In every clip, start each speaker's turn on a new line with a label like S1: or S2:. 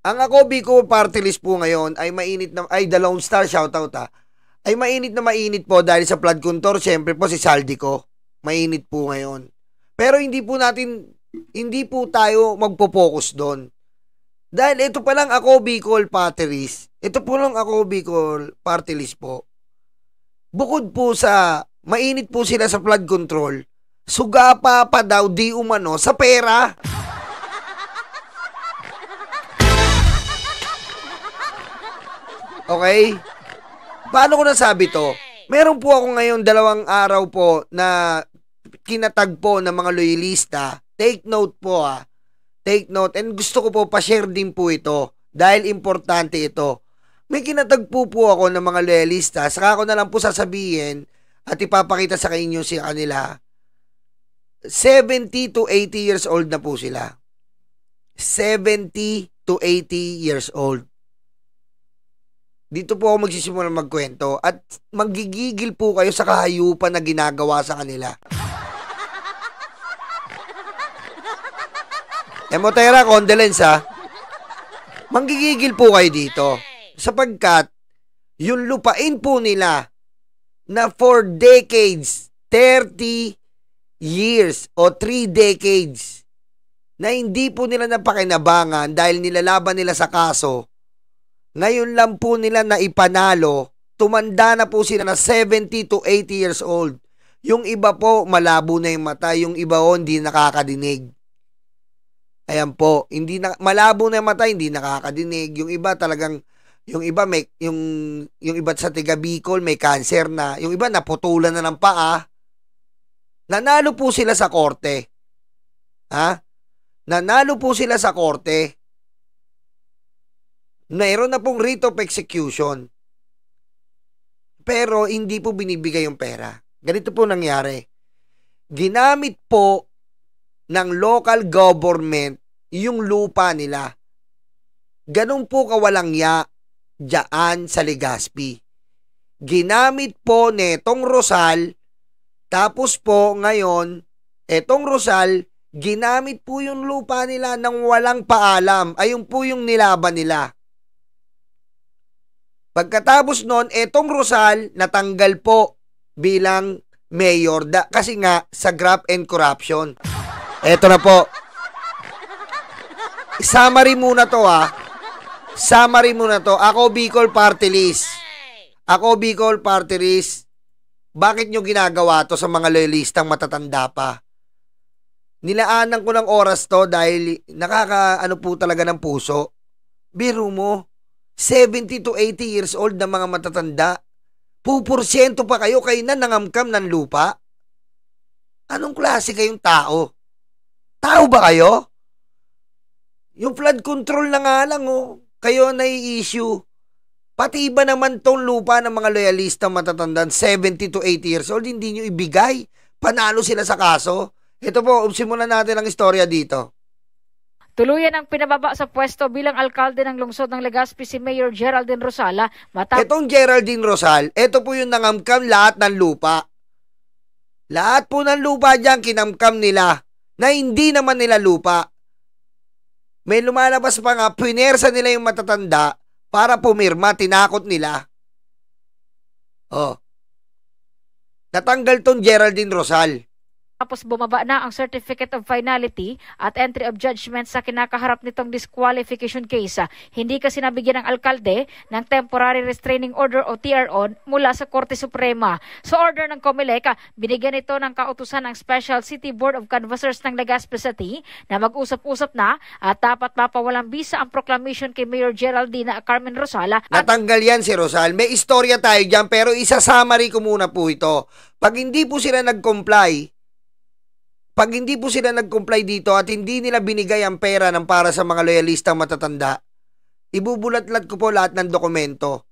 S1: Ang ako Bicol Party List po ngayon ay mainit na, ay The Lone Star, shoutout ay mainit na mainit po dahil sa flood control. Siyempre po si Saldico, mainit po ngayon. Pero hindi po tayo magpo-focus doon. Dahil ito pa lang ako Bicol Party List. Ito po lang ako Bicol Party List po. Bukod po sa mainit po sila sa flood control, sugapa pa daw di umano sa pera. Okay? Paano ko nasabi to? Meron po ako ngayon 2 araw po na kinatag po ng mga loyalista. Take note po Take note. And gusto ko po pa-share din po ito dahil importante ito. May kinatag po ako ng mga loyalista. Saka ko na lang po sasabihin at ipapakita sa inyo si kanila. 70 to 80 years old na po sila. 70 to 80 years old. Dito po ako magsisimula magkwento at magigigil po kayo sa kahayupan na ginagawa sa kanila. Emotera, condolence Manggigigil po kayo dito sapagkat yung lupain po nila na for decades, 30 years o 3 decades na hindi po nila napakinabangan dahil nilalaban nila sa kaso, ngayon lang po nila na ipanalo, tumanda na po sila na 70 to 80 years old. Yung iba po, malabo na yung mata, yung iba po, hindi nakakadinig. Ayan po, malabo na yung mata, hindi nakakadinig. Yung iba talagang, yung iba sa tiga Bicol may cancer na, yung iba naputulan na ng paa. Nanalo po sila sa korte. Nanalo po sila sa korte. Mayroon na pong writ of execution. Pero hindi po binibigay yung pera. Ganito po nangyari. Ginamit po ng local government yung lupa nila. Ganun po kawalang dyan sa Legazpi. Ginamit po netong Rosal, tapos po ngayon, etong Rosal, ginamit po yung lupa nila ng walang paalam. Ayun po yung nilaban nila. Pagkatapos nun, etong Rosal natanggal po bilang mayor kasi nga sa graft and corruption. Eto na po. Summary muna to Summary muna to. Ako Bicol Party List. Bakit nyo ginagawa to sa mga loyalistang matatanda pa? Nilaanan ko ng oras to dahil nakakaano po talaga ng puso. Biro mo. 70 to 80 years old na mga matatanda. Puporsyento pa kayo na nangamkam ng lupa? Anong klase kayong tao? Tao ba kayo? Yung flood control na nga lang kayo na i-issue. Pati iba naman tong lupa ng mga loyalista matatandaan 70 to 80 years old, hindi nyo ibigay. Panalo sila sa kaso. Ito po, simulan natin ang istorya dito.
S2: Tuluyan ang pinababa sa pwesto bilang alkalde ng lungsod ng Legazpi si Mayor Geraldine Rosala.
S1: Itong Geraldine Rosal, ito po yung nangamkam lahat ng lupa. Lahat po ng lupa dyan kinamkam nila na hindi naman nila lupa. May lumalabas pa nga, pinersa nila yung matatanda para pumirma, tinakot nila. Natanggal tong Geraldine Rosal.
S2: Tapos bumaba na ang Certificate of Finality at Entry of Judgment sa kinakaharap nitong disqualification case. Hindi kasi nabigyan ng alkalde ng Temporary Restraining Order o TRO mula sa Korte Suprema. Sa order ng COMELEC, binigyan ito ng kautusan ng Special City Board of Canvassers ng Legazpi City na mag-usap-usap na at dapat mapawalang bisa ang proclamation kay Mayor Geraldine Carmen Rosala.
S1: Natanggal yan si Rosal. May istorya tayo dyan pero isa-summary ko muna po ito. Pag hindi po sila nag-comply dito at hindi nila binigay ang pera ng para sa mga loyalistang matatanda, ibubulat-lat ko po lahat ng dokumento.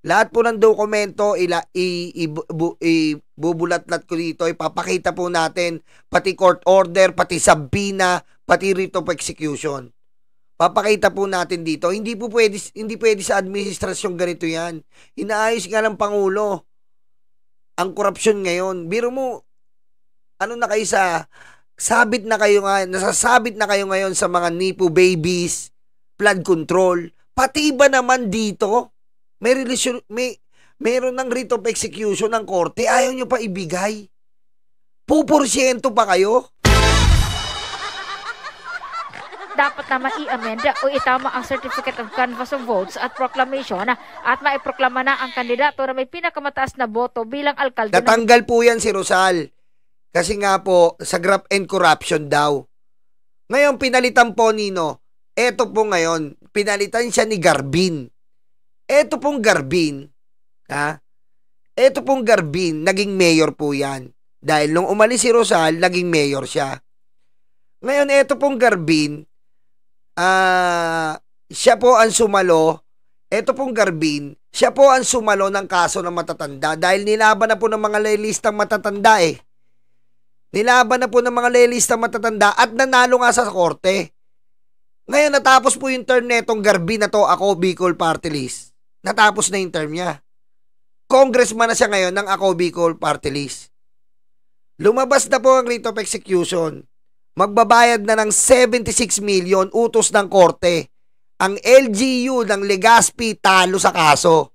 S1: Lahat po ng dokumento, ibubulat-lat ko dito, ipapakita po natin, pati court order, pati sabina, pati writ of execution. Papakita po natin dito. Hindi pwede sa administrasyon ganito yan. Inaayos nga ng Pangulo ang korupsyon ngayon. Biro mo, nasasabit na kayo ngayon sa mga nipo babies, flood control. Pati ba naman dito, meron ng writ of execution ng korte, ayaw nyo pa ibigay. Puporsyento pa kayo?
S2: Dapat naman i-amenda o itama ang Certificate of Canvass of Votes at Proclamation at maiproklama na ang kandidato na may pinakamataas na boto bilang alkalde.
S1: Natanggal po yan si Rosal. Kasi nga po, sa graft and corruption daw. Ngayon, pinalitan po Nino. Eto po ngayon, pinalitan siya ni Garbin. Eto pong Garbin, naging mayor po yan. Dahil nung umalis si Rosal, naging mayor siya. Ngayon, eto pong Garbin, siya po ang sumalo. Eto pong Garbin, siya po ang sumalo ng kaso ng matatanda dahil nilaban na po ng mga lelistang matatanda eh. Nilaban na po ng mga lelistang matatanda at nanalo nga sa korte. Ngayon, natapos po yung term netong Garbin na to, Ako Bicol Party List. Natapos na yung term niya. Congressman na siya ngayon ng Ako Bicol Party List. Lumabas na po ang writ of execution. Magbabayad na ng 76 million utos ng korte. Ang LGU ng Legazpi talo sa kaso.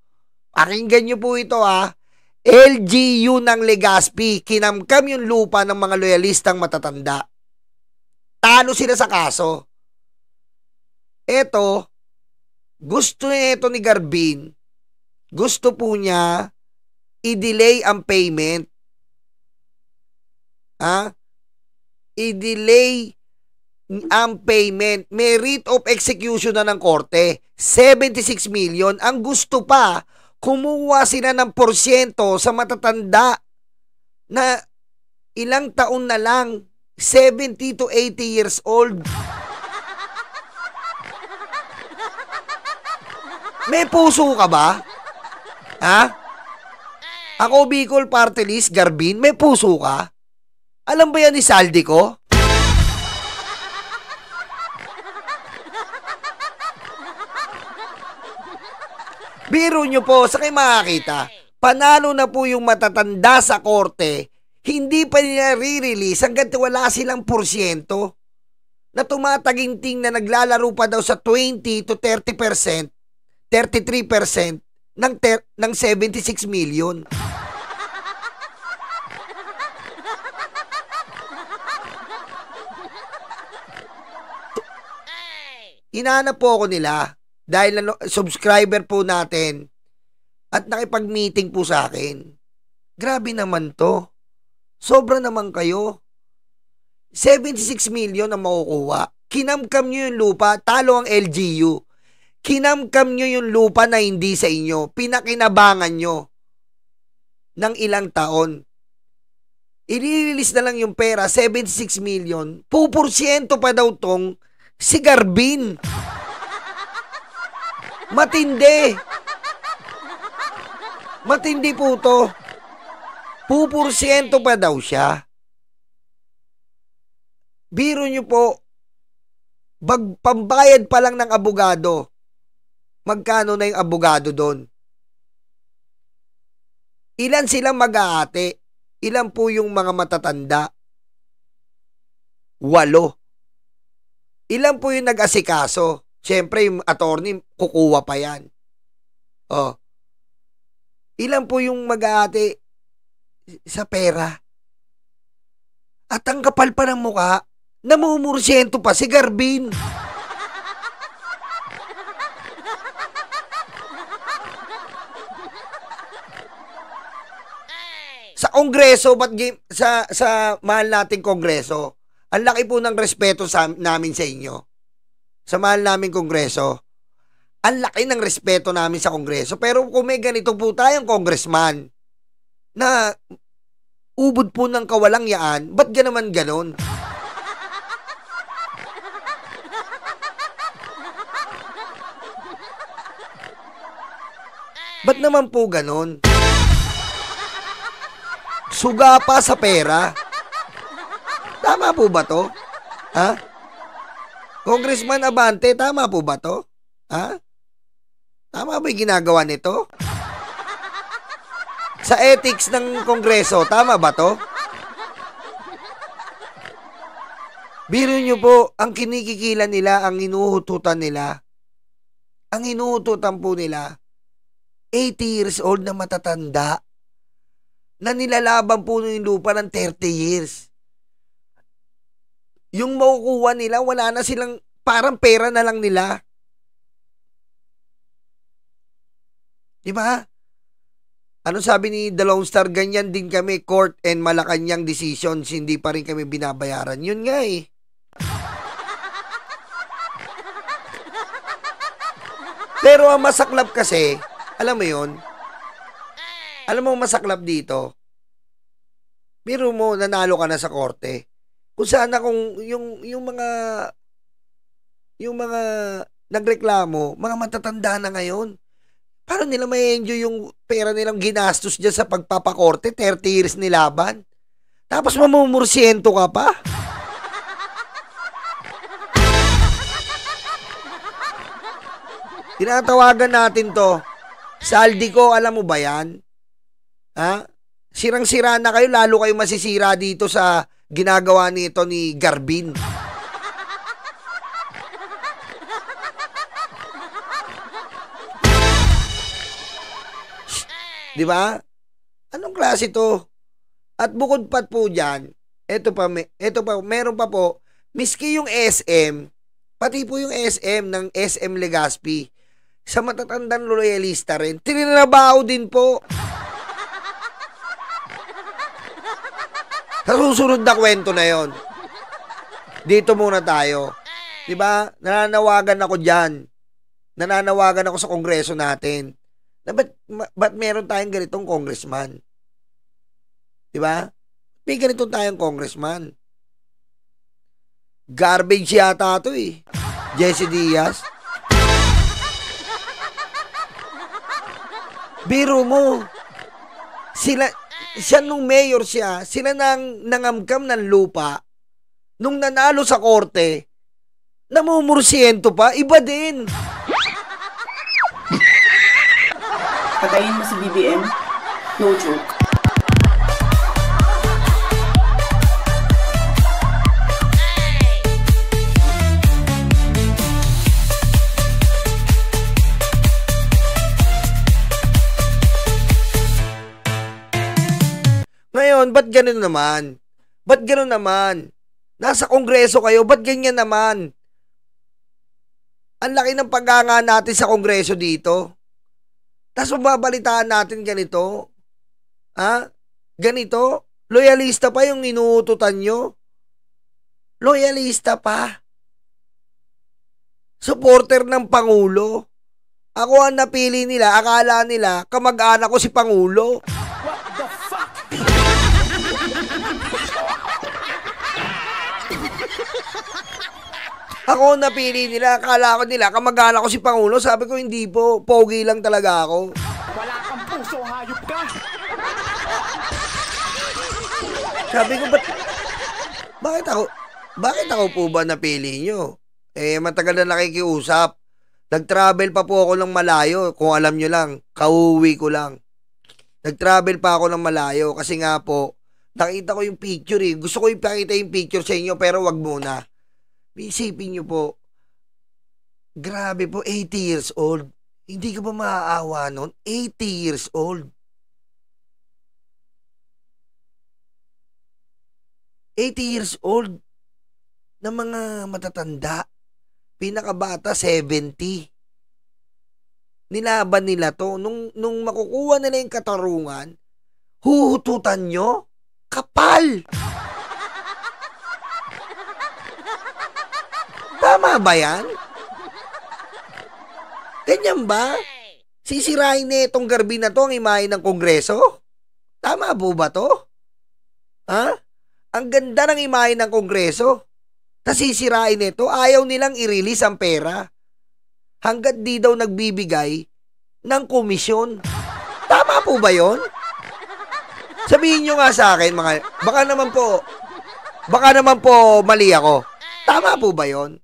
S1: Pakinggan nyo po ito LGU ng Legazpi, kinamkam yung lupa ng mga loyalistang matatanda. Talo sila sa kaso. Eto, gusto niya ito ni Garbin. Gusto po niya i-delay ang payment. I-delay ang payment. May writ of execution na ng korte. 76 million. Ang gusto pa, kumuha sila ng porsyento sa matatanda na ilang taon na lang. 70 to 80 years old. May puso ka ba? Ako Bicol Party List, Garbin, may puso ka? Alam ba yan ni Saldi ko? Biro nyo po, sa kayo makakita, panalo na po yung matatanda sa korte, hindi pa nila re-release hanggang wala silang porsyento na tumataginting na naglalaro pa daw sa 20 to 30%, 33% ng 76 million. Hinanap po ako nila dahil subscriber po natin at nakipag-meeting po sa akin. Grabe naman to. Sobra naman kayo. 76 million ang makukuha. Kinamkam nyo yung lupa, talo ang LGU. Kinamkam nyo yung lupa na hindi sa inyo. Pinakinabangan nyo ng ilang taon. I-release na lang yung pera, 76 million. Puporsyento pa daw tong si Garbin. Matindi. Matindi po to. Puporsyento pa daw siya. Biro nyo po, pambayad pa lang ng abogado. Magkano na yung abogado doon? Ilan silang mag-aate? Ilan po yung mga matatanda? 8. Ilan po yung nag-asikaso? Siyempre, yung attorney, kukuha pa yan. Ilan po yung mag-aate sa pera? At ang kapal pa ng mukha, namumursyento pa si Garbin. Sa Kongreso, sa mahal nating Kongreso, ang laki po ng respeto namin sa inyo. Sa mahal naming Kongreso, ang laki ng respeto namin sa Kongreso. Pero kung may ganito po tayong congressman na ubod po ng kawalang yaan, ba't naman ganon? Ba't naman po ganon? Suga pa sa pera. Tama po ba to? Congressman Abante, tama po ba to? Tama ba yung ginagawa nito? Sa ethics ng Kongreso, tama ba to? Biro nyo po, ang kinikikilan nila, ang inuhututan nila, ang hinuhututan po nila, 80 years old na matatanda, na nilalaban po yung lupa ng 30 years. Yung makukuha nila, wala na silang, parang pera na lang nila. Diba? Ano sabi ni The Lone Star? Ganyan din kami, court and Malacanang decisions, hindi pa rin kami binabayaran. Yun nga eh. Pero ang masaklap kasi, alam mo yun, alam mo masaklap dito, biro mo, nanalo ka na sa korte. Kung sana kung yung mga nagreklamo, mga matatanda na ngayon, paano nila may enjoy yung pera nilang ginastos dyan sa pagpapakorte, 30 years nilaban? Tapos mamumursyento ka pa? Tinatawagan natin to. Saldi ko, alam mo ba yan? Ha? Sirang-sira na kayo, lalo kayo masisira dito sa ginagawa nito ni Garbin. Di ba? Anong klase to? At bukod pa po dyan, eto pa, meron pa po, miski yung SM, pati po yung SM ng SM Legazpi, sa matatandang loyalista rin, tininabaho din po. Sa susunod na kwento na yon, dito muna tayo. Diba? Nananawagan ako dyan. Nananawagan ako sa kongreso natin. Na ba't meron tayong ganitong congressman? Diba? May ganitong tayong congressman. Garbage yata ito eh. Jesse Diaz. Biro mo, siya nung mayor siya, sila nang nangamkam ng lupa, nung nanalo sa korte, namumursyento pa, iba din.
S3: Patayin mo si BBM? No joke.
S1: Ngayon, ba't ganun naman? Ba't ganun naman? Nasa kongreso kayo, ba't ganyan naman? Ang laki ng paganga natin sa kongreso dito. Tapos mababalitaan natin ganito. Ha? Ganito? Loyalista pa yung inuututan nyo? Loyalista pa? Supporter ng Pangulo? Ako ang napili nila, akala nila kamag-anak ko si Pangulo. Ako napili nila, akala ko nila, kamag-anak ko si Pangulo. Sabi ko, hindi po, pogi lang talaga ako.
S4: Wala kang puso, hayop ka!
S1: Sabi ko, bakit ako po ba napili nyo? Matagal na nakikiusap. Nag-travel pa po ako ng malayo. Kung alam nyo lang, kauwi ko lang. Nag-travel pa ako ng malayo kasi nga po, nakita ko yung picture eh. Gusto ko ipakita yung picture sa inyo pero wag muna. Isipin nyo po, grabe po, 80 years old. Hindi ka ba maaawa nun? 80 years old. 80 years old na mga matatanda. Pinakabata, 70. Nilaban nila to. Nung makukuha nila yung katarungan, huhututan nyo? Kapal! Tama ba yan? Ganyan ba? Sisirain na itong Garbin na to ang imahe ng Kongreso? Tama po ba to? Ha? Ang ganda ng imahe ng Kongreso. Tapos sisirain ito, ayaw nilang i-release ang pera. Hanggat di daw nagbibigay ng komisyon. Tama po ba yon? Sabihin nyo nga sa akin, mga, baka naman po mali ako. Tama po ba yon?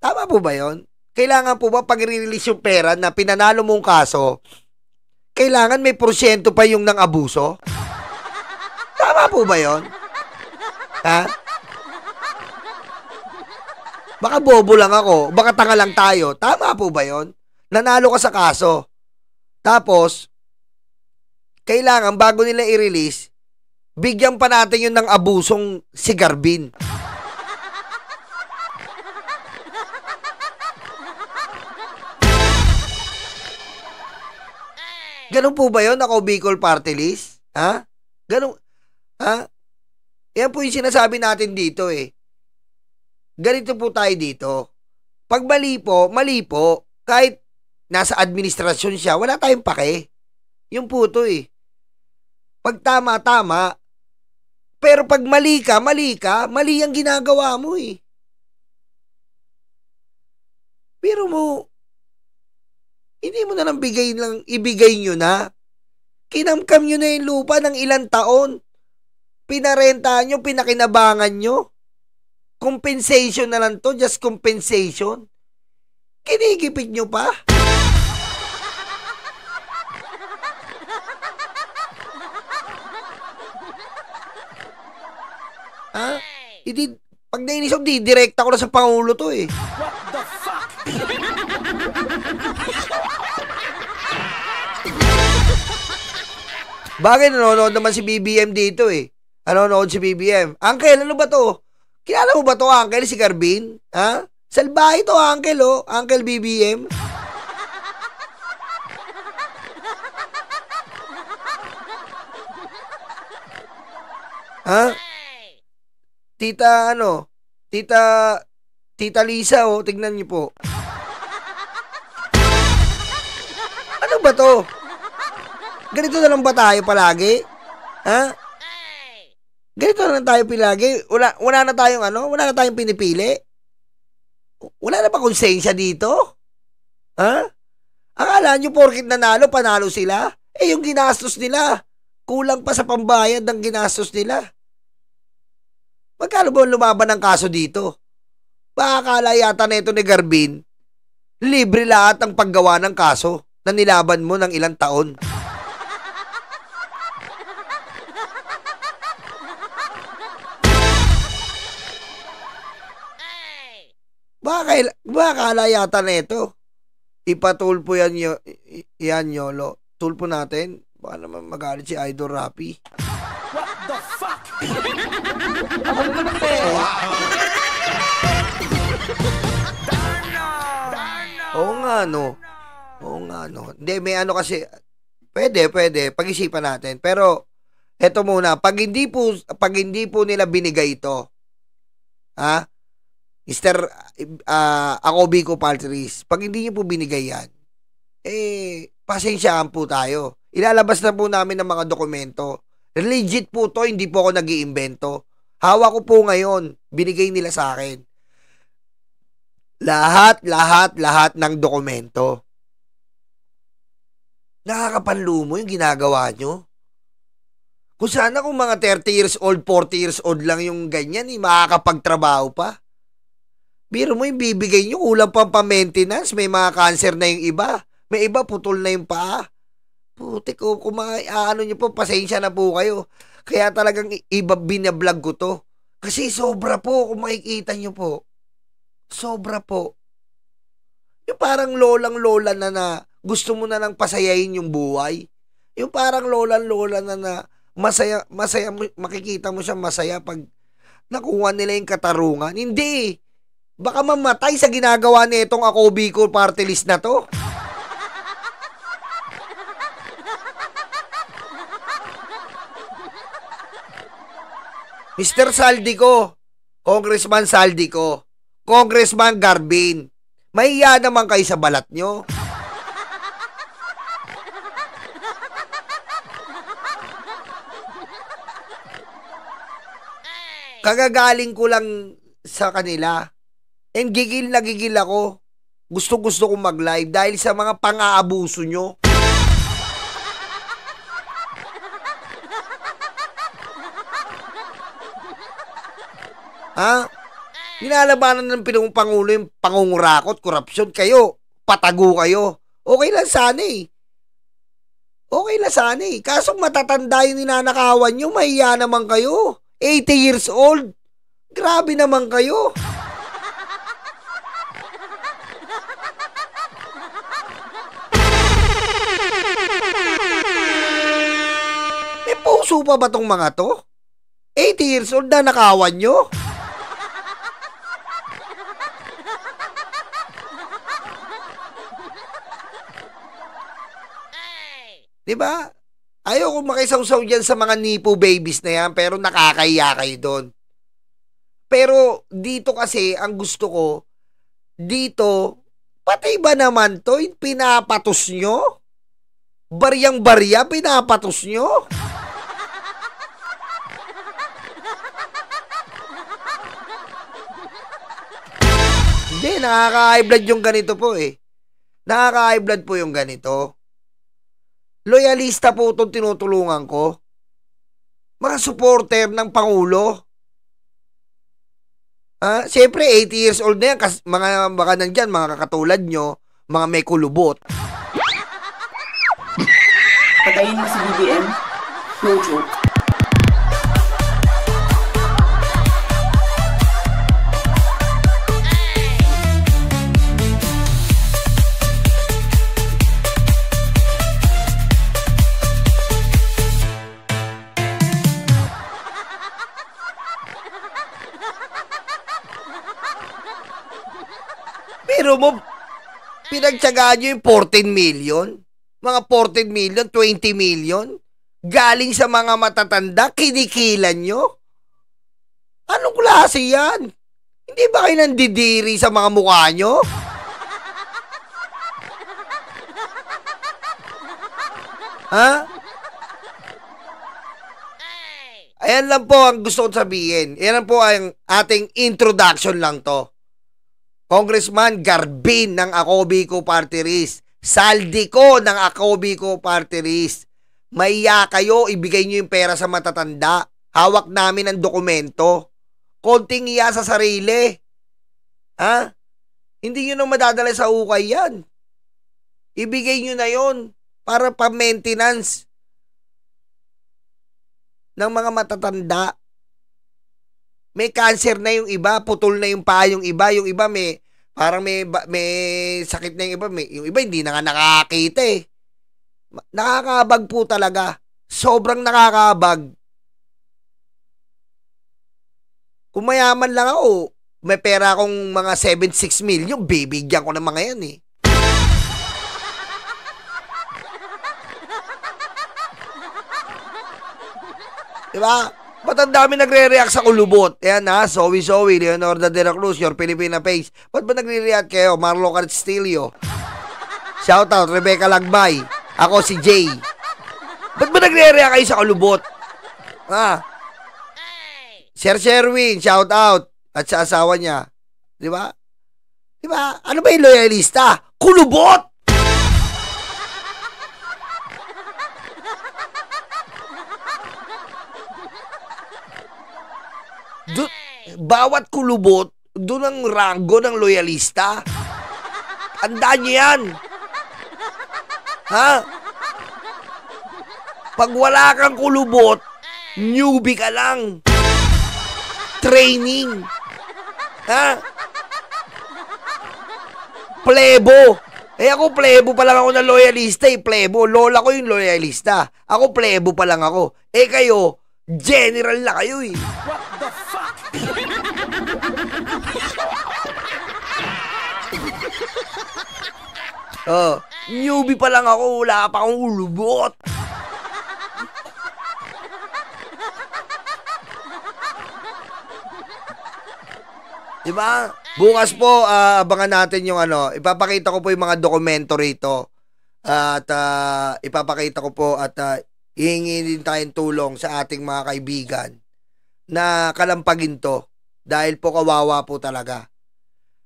S1: Tama po ba yon? Kailangan po ba pag i-release yung pera na pinanalo mong kaso, kailangan may porsyento pa yung nang abuso? Tama po ba yon? Ha? Baka bobo lang ako, baka tanga lang tayo. Tama po ba yon? nanalo ka sa kaso. Tapos, kailangan bago nila i-release, bigyan pa natin yun ng abusong si Garbin. Ganun po ba yun, ako Bicol Party List? Ha? Ganun, ha? Yan po yung sinasabi natin dito eh. Ganito po tayo dito. Pag mali po, kahit nasa administrasyon siya, wala tayong pake. Yung po to eh. Pag tama, tama. Pero pag mali mali ang ginagawa mo eh. Pero mo, hindi mo na lang ibigay nyo na. Kinamkam nyo na yung lupa ng ilang taon. Pinarenta nyo, pinakinabangan nyo. Compensation na lang to, just compensation. Kinigipit nyo pa. Ha? Pag nainis ako, direkta ko na sa Pangulo to eh.
S4: What the fuck?
S1: Bakit nanonood naman si BBM dito eh? Nanonood si BBM. Uncle, ano ba to? Kilala mo ba to, Uncle, si Garbin? Ha? Salbahe to, Uncle, oh. Uncle BBM. Ha? Tita Lisa, oh. Tignan niyo po. Ano ba to? Ganito na lang ba tayo palagi? Ha? Ganito na lang tayo palagi? Wala na tayong pinipili? Wala na ba konsensya dito? Ha? Akala nyo porkit nanalo, panalo sila? Eh, yung ginastos nila, kulang pa sa pambayad ng ginastos nila. Magkano ba lumaban ng kaso dito? Baka akala yata na ito ni Garbin, libre lahat ang paggawa ng kaso na nilaban mo ng ilang taon. Baka akala yata na ito, ipatulpo yan Yolo. Tulpo natin. Baka naman magalit si Idol Rapi.
S4: What the fuck?
S1: Oo nga no. Hindi, may ano kasi, pwede, pag-isipan natin. Pero, eto muna, pag hindi po nila binigay ito, ha? Mr. Ako Bicol Party List, pag hindi niyo po binigay yan, pasensyaan po tayo. Ilalabas na po namin ng mga dokumento. Legit po to, hindi po ako nag-iimbento. Hawak ko po ngayon, binigay nila sa akin. Lahat ng dokumento. Nakakapanlumo yung ginagawa nyo. Kung sana kung mga 30 years old, 40 years old lang yung ganyan, makakapagtrabaho pa. Biro mo yung bibigay nyo, kulang pa maintenance, may mga cancer na yung iba. May iba, putol na yung paa. Putik ko, kung ano nyo po, pasensya na po kayo. Kaya talagang iba binablog ko to. Kasi sobra po, kung makikita nyo po. Sobra po. Yung parang lolang-lola na gusto mo na lang pasayahin yung buhay. Yung parang lolang-lola na masaya, makikita mo siya masaya pag nakuha nila yung katarungan. Hindi. Baka mamatay sa ginagawa nitong Ako Bicol Party List na to. Mr. Saldico, Congressman Saldico, Congressman Garbin, mahiya naman kayo sa balat nyo. Kagagaling ko lang sa kanila. And gigil na gigil ako. Gusto kong mag-live dahil sa mga pang-aabuso nyo. Ha? Nilalabanan ng Pangulo yung pangungurakot, korupsyon. Kayo, patago kayo. Okay lang sana eh. Kaso matatanda yung ninanakawan nyo, mahiya naman kayo. 80 years old. Grabe naman kayo. Puso pa ba tong mga to? 80 years old na nakawan nyo? Diba? Ayoko makisawsaw dyan sa mga nipo babies na yan, pero nakakaya kayo doon. Pero dito kasi, ang gusto ko, dito, pati ba naman to, pinapatos nyo? Baryang-barya, pinapatos nyo? Hindi, nakaka-high blood yung ganito po eh. Nakaka-high blood po yung ganito. Loyalista po itong tinutulungan ko. Mga supporter ng Pangulo. Siyempre, 80 years old na yan. Mga baka nandyan, mga kakatulad nyo, mga may kulubot.
S3: Patayin mo si BBM? No joke.
S1: Pero mo, pinagtsagaan nyo yung 14 million? Mga 14 million, 20 million? Galing sa mga matatanda, kinikilan nyo? Anong klase yan? Hindi ba kayo nandidiri sa mga mukha nyo? Ha? Ayan lang po ang gusto kong sabihin. Ayan lang po ang ating introduction lang to. Congressman Garbin ng Ako Bicol Party List. Saldi ko ng Ako Bicol Party List. Maiya kayo, ibigay nyo yung pera sa matatanda. Hawak namin ang dokumento. Konting iya sa sarili. Ha? Hindi nyo na madadala sa ukay yan. Ibigay nyo na yon para pa-maintenance ng mga matatanda. May cancer na yung iba, putol na yung paa yung iba may parang may sakit na yung iba, yung iba hindi na nga nakakita eh. Nakakabag po talaga. Sobrang nakakabag. Kung mayaman lang ako, may pera akong mga 76 million, bibigyan ko ng mga yan eh. Diba? Ba't ang dami nagre-react sa kulubot? Ayan ha, Zoe, Leonardo de la Cruz, your Filipina face. Ba't ba nagre-react kayo? Marlo Castillo. Shoutout, Rebecca Lagbay. Ako si Jay. Ba't ba nagre-react kayo sa kulubot? Ha? Sir Sherwin, shoutout. At sa asawa niya. Diba? Diba? Ano ba yung loyalista? Kulubot! Bawat kulubot, doon ang ranggo ng loyalista. Tandaan niyo yan. Ha? Pag wala kang kulubot, newbie ka lang. Training. Ha? Plebo. Ako plebo pa lang ako na loyalista eh. Plebo. Lola ko yung loyalista. Ako plebo pa lang ako. Kayo, general na kayo eh.
S4: What the fuck?
S1: Newbie pa lang ako, wala pa akong ulubot. Diba? Bukas po, abangan natin yung ipapakita ko po yung mga dokumento rito. At ipapakita ko po at hihingi din tayong tulong sa ating mga kaibigan na kalampagin to. Dahil po kawawa po talaga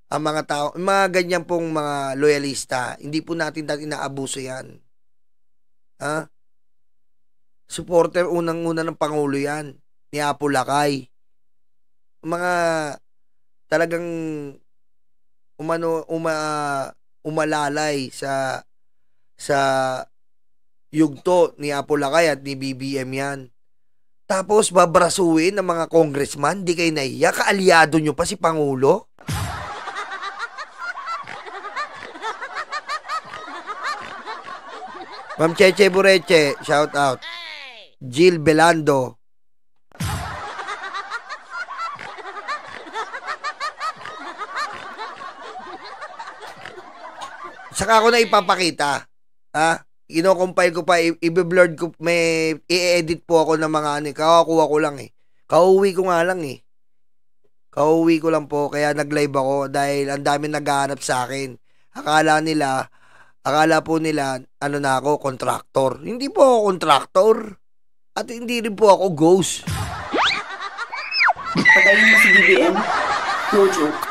S1: ang mga tao, mga ganyan pong mga loyalista, hindi po natin inaabuso yan. Ha? Supporter unang-una ng Pangulo yan, ni Apo Lakay. Mga talagang umalalay sa yugto ni Apo Lakay at ni BBM yan. Tapos babrasuin ng mga congressman, di kayo nahiya, kaalyado nyo pa si Pangulo? Ma'am Cheche Bureche, shout out. Jill Belando. Saka ako na ipapakita. Ha? Ino-compile ko pa, i-blurred ko, may i-edit po ako ng mga ano, kakakuha ko lang eh. Kauwi ko nga lang eh. Kauwi ko lang po, kaya nag-live ako dahil ang dami naghahanap sa akin. Akala po nila, ano na ako, contractor. Hindi po ako contractor. At hindi rin po ako ghost.
S3: Patayin mo si BBM? No joke.